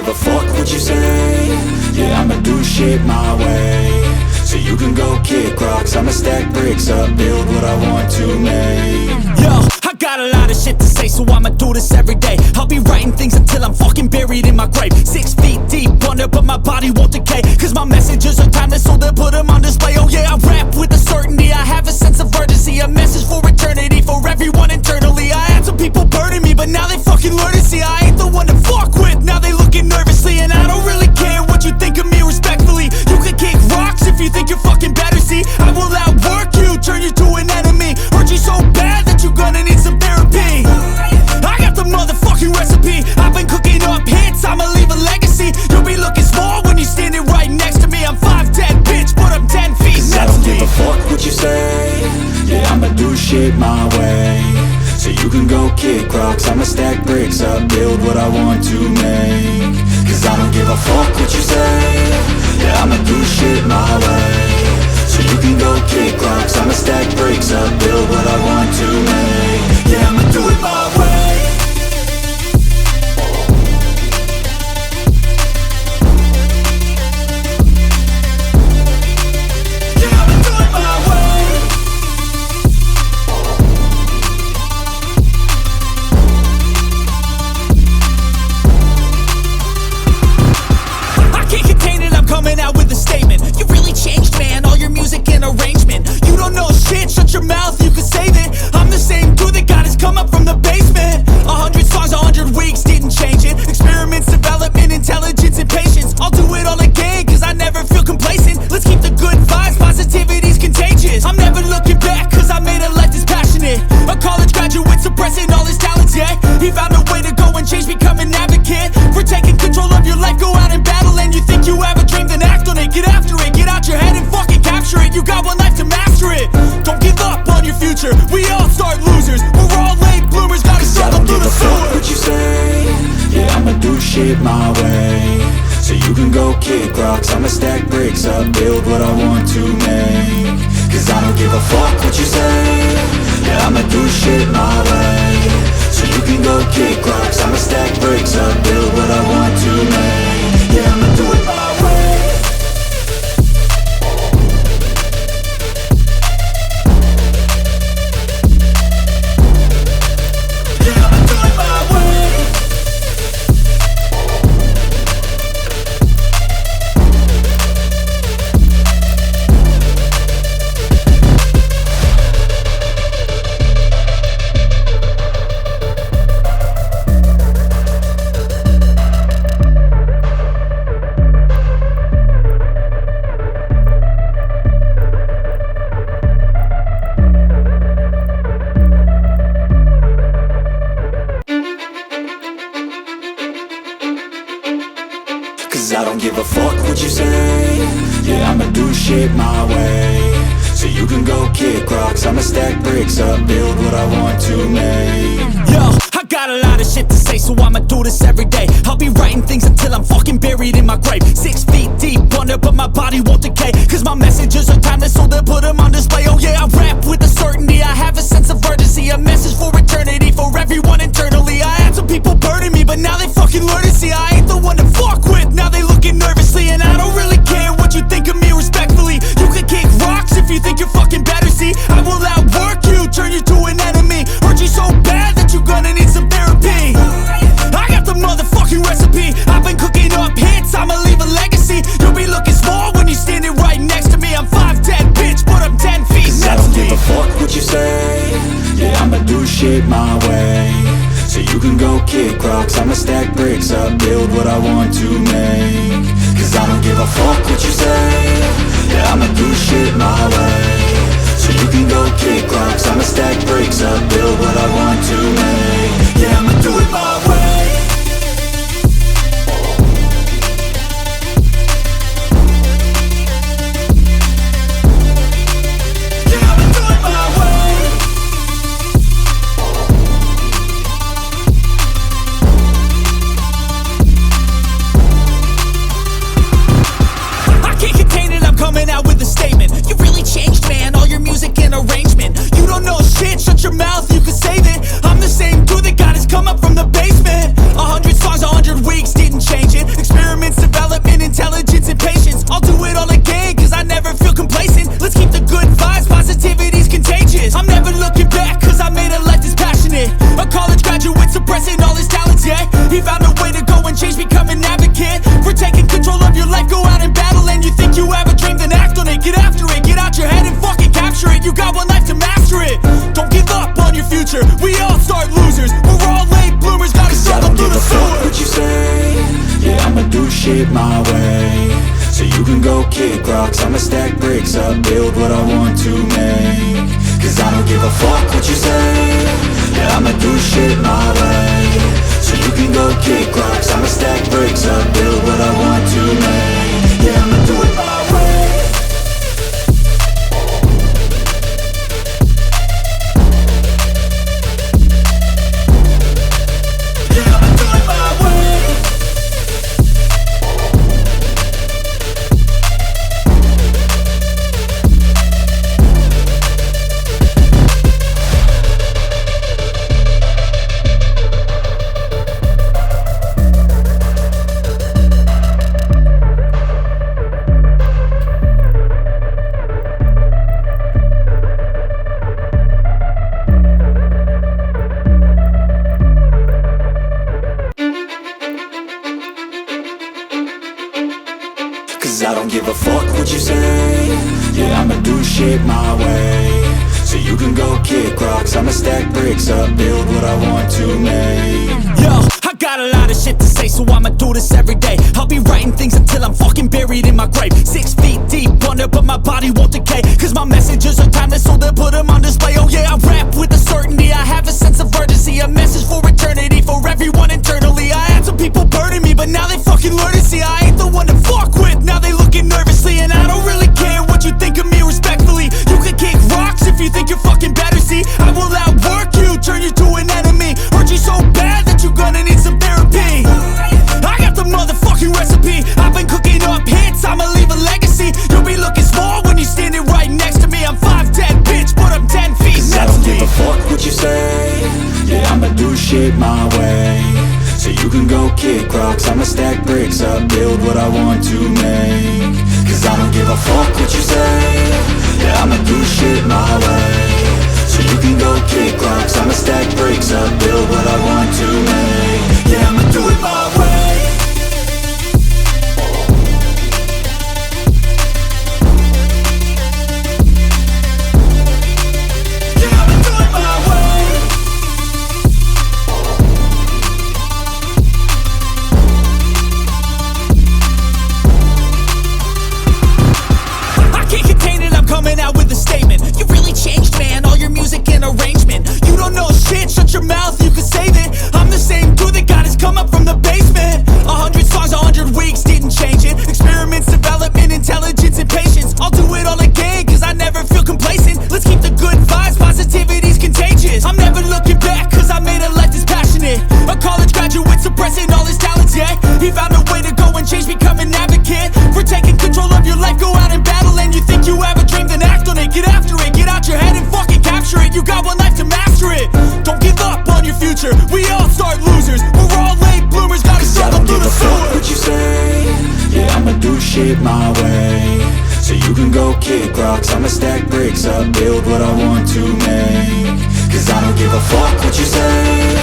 give a fuck what you say. Yeah, I'ma do shit my way. So you can go kick rocks, I'ma stack bricks up, build what I want to make. Yo, I got a lot of shit to say, so I'ma do this every day. I'll be writing things until I'm fucking buried in my grave. 6 feet deep under, but my body won't decay. Cause my messages are timeless, so they'll put them on display. Oh yeah, I rap with a certainty, I have a sense of urgency. A message for eternity, for everyone internally. I had some people burning me, but now they fucking learn to see I ain't the one to fuck with, now they looking nervously. And I don't really care what you think of me respectfully. You can kick rocks if you think you're fucking better, see I will outwork you, turn you to an enemy. Hurt you so bad that you're gonna need some therapy. I got the motherfucking recipe, I've been cooking up hits, I'ma leave a legacy. You'll be looking small when you're standing right next to me. I'm 5'10", bitch, but I'm 10 feet next to me. I don't give a fuck what you say. Yeah, I'ma do shit my way. So you can go kick rocks, I'ma stack bricks up, build what I want to make. Cause I don't give a fuck what you say. Yeah, I'ma do shit my way. So you can go kick rocks, I'ma stack bricks up, build what I want to make. Yeah, I'ma do it my way. Coming out with a statement. You really changed, man, all your music and arrangement. You don't know shit, shut your mouth, you can save it. I'm the same dude that got his come up from the basement. 100 songs, 100 weeks, didn't change it. Experiments, development, intelligence, and patience. I'll do it all again, cause I never feel complacent. Let's keep the good vibes, positivity's contagious. I'm never looking back, cause I made a life that's passionate. A college graduate suppressing all his talents, yeah. He found a way to go and change, become an advocate. For taking control of your life, go out and battle. And you think you have a dream, then act on it. Get after it, get out your head and fucking capture it. You got one life to master it. Don't give up on your future, we all start losers. We're all late bloomers, gotta struggle through the sewer. What you say? Yeah, I'ma do shit my way. So you can go kick rocks, I'ma stack bricks up, build what I want to make. Cause I don't give a fuck what you say. Yeah, I'ma do shit my way. So you can go kick rocks, I'ma stack bricks up, build what I want to make. Yeah, I'ma do it my way. I don't give a fuck what you say. Yeah, I'ma do shit my way. So you can go kick rocks, I'ma stack bricks up, build what I want to make. Yo, I got a lot of shit to say, so I'ma do this every day. I'll be writing things until I'm fucking buried in my grave. 6 feet deep under, but my body won't decay. Cause my messages are timeless, so they'll put them on display. Oh yeah, I rap with a certainty, I have a sense of urgency. A message for eternity, for everyone internally. I had some people burning me, but now they fucking learn to see I ain't the one to fuck with, now they looking nervously. And I don't really care what you think of me respectfully. You can kick rocks if you think you're fucking better, see I will outwork you, turn you to an enemy. Hurt you so bad that you're gonna need some therapy. I got the motherfucking recipe, I've been cooking up hits, I'ma leave a legacy. You'll be looking small when you're standing right next to me. I'm 5'10", bitch, but I'm 10 feet next to me. I don't give a fuck what you say. Yeah, I'ma do shit my way. So you can go kick rocks, I'ma stack bricks up, build what I want to make. Cause I don't give a fuck what you say. Yeah, I'ma do shit my way. So you can go kick rocks, I'ma stack bricks up, build what I want to make. Yeah, I'ma do it my way. Coming out with a statement. You really changed, man, all your music and arrangement. You don't know shit, shut your mouth, you can save it. I'm the same dude that got his come up from the basement. 100 songs, 100 weeks, didn't change it. Experiments, development, intelligence, and patience. I'll do it all again, cause I never feel complacent. Let's keep the good vibes, positivity's contagious. I'm never looking back, cause I made a life that's passionate. A college graduate suppressing all his talents, yeah. He found a way to go and change, become an advocate for taking control of your life, go out and battle. And you think you have a dream, then act on it. Get after it, get out your head and fucking capture it. You got one life to master it. Don't give up on your future, we all start losers. We're all late bloomers, gotta struggle through the sewer. What you say, yeah, I'ma do shit my way. So you can go kick rocks, I'ma stack bricks up, build what I want to make. Cause I don't give a fuck what you say, yeah, I'ma do shit my way. So you can go kick rocks, I'ma stack bricks up, build what I want to make. Yeah, I'ma do it my way. Yeah, I'ma do it my way. Cause I don't give a fuck what you say, yeah, I'ma do shit my way. So you can go kick rocks, I'ma stack bricks up, build what I want to make. Yo, I got a lot of shit to say, so I'ma do this every day. I'll be writing things until I'm fucking buried in my grave. 6 feet deep under, but my body won't decay. Cause my messages are timeless, so they'll put them on display. Oh yeah, I rap with a certainty, I have a sense of urgency. A message for eternity, for everyone internally. I had some people burning me, but now they fucking learn to see I ain't the one to fuck with. Now they looking nervously, and I don't really care what you think of me respectfully. You can kick rocks if you think you're fucking better, see. I will outwork you, turn you to an enemy. Hurt you so bad that you're gonna need some therapy. I got the motherfucking recipe, I've been cooking up hits, I'ma leave a legacy. You'll be looking small when you're standing right next to me. I'm 5'10", bitch, but I'm 10 feet Cause I don't give a fuck what you say, yeah, I'ma do shit my way. So you can go kick rocks, I'ma stack bricks up, build what I want to make. Cause I don't give a fuck what you say, yeah, I'ma do shit my way. So you can go kick rocks, I'ma stack bricks up, build what I want to make. Yeah, I'ma do it my way. Yeah, I'ma do it my way. I can't contain it, I'm coming out with a statement. You really changed, man, all your music and arrangement. You don't know shit, shut your mouth, you can save it. I'm the same dude that got his come up from the basement. 100 songs, 100 weeks, didn't change it. Experiments, development, intelligence, and patience. I'll do it all again, cause I never feel complacent. Let's keep the good vibes, positivity's contagious. I'm never looking back, cause I made a life that's passionate. A college graduate suppressing all his talents, yeah. He found a way to go and change, become an advocate for taking control of your life, go out and battle. And you think you have a dream, then act on it. Get after it, get out your head and fucking capture it. You got one life to master it. Don't give up on your future, we all start losers. We're all late bloomers, gotta struggle through the sewer. What you say, yeah, I'ma do shit my way. So you can go kick rocks, I'ma stack bricks up, build what I want to make. Cause I don't give a fuck what you say,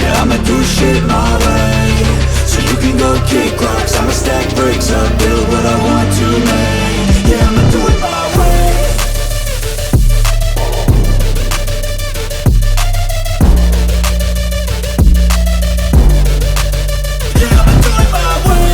yeah, I'ma do shit my way. So you can go kick rocks, I'ma stack bricks up, build what I want to make. Yeah, I'ma do it my way. Yeah, I'ma do it my way.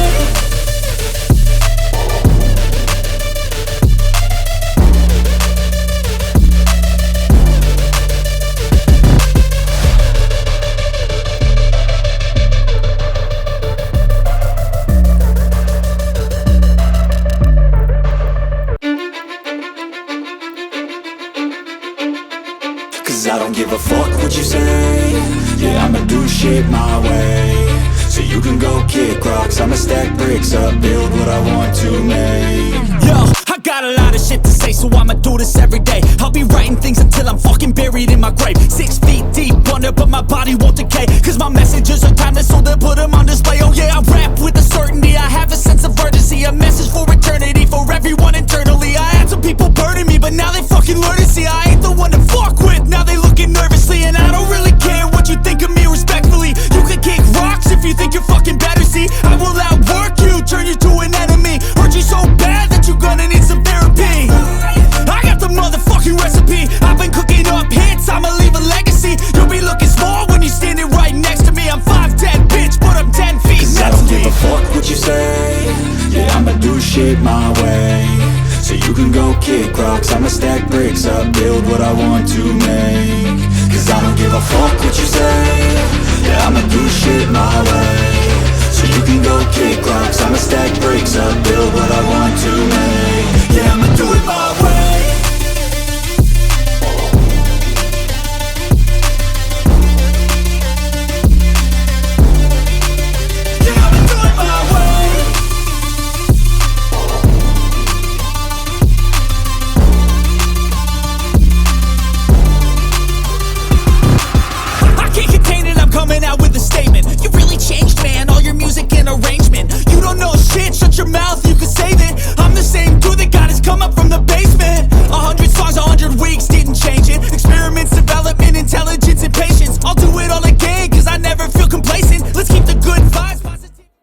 Cause I don't give a fuck what you say, yeah, I'ma do shit my way. So you can go kick rocks, I'ma stack bricks up, build what I want to make. Yo, I got a lot of shit to say, so I'ma do this every day. I'll be writing things until I'm fucking buried in my grave. 6 feet deep under, but my body won't decay, cause my messages are timeless, so they'll put them on display. Oh yeah, I rap with a certainty, I have a sense of urgency, a message for eternity, for everyone internally. I had some people burning me, but now they fucking learn to see I ain't the one to fuck with, now they looking nervously. And I don't really care what you think of me, respectfully. You can kick rocks if you think you're fucking better, see I will outwork you, turn you to an enemy, hurt you so bad that you're gonna need some therapy. I got the motherfucking recipe, I've been cooking up hits, I'ma leave a legacy. You'll be looking small when you're standing right next to me. I'm 5'10", bitch, but I'm 10 feet Cause I next don't to give me. a fuck what you say. Yeah, I'ma do shit my way. So you can go kick rocks, I'ma stack bricks up, build what I want to make. Cause I don't give a fuck what you say. Yeah, I'ma do shit my way. So you can go kick rocks, I'ma stack bricks up, build what I want to make.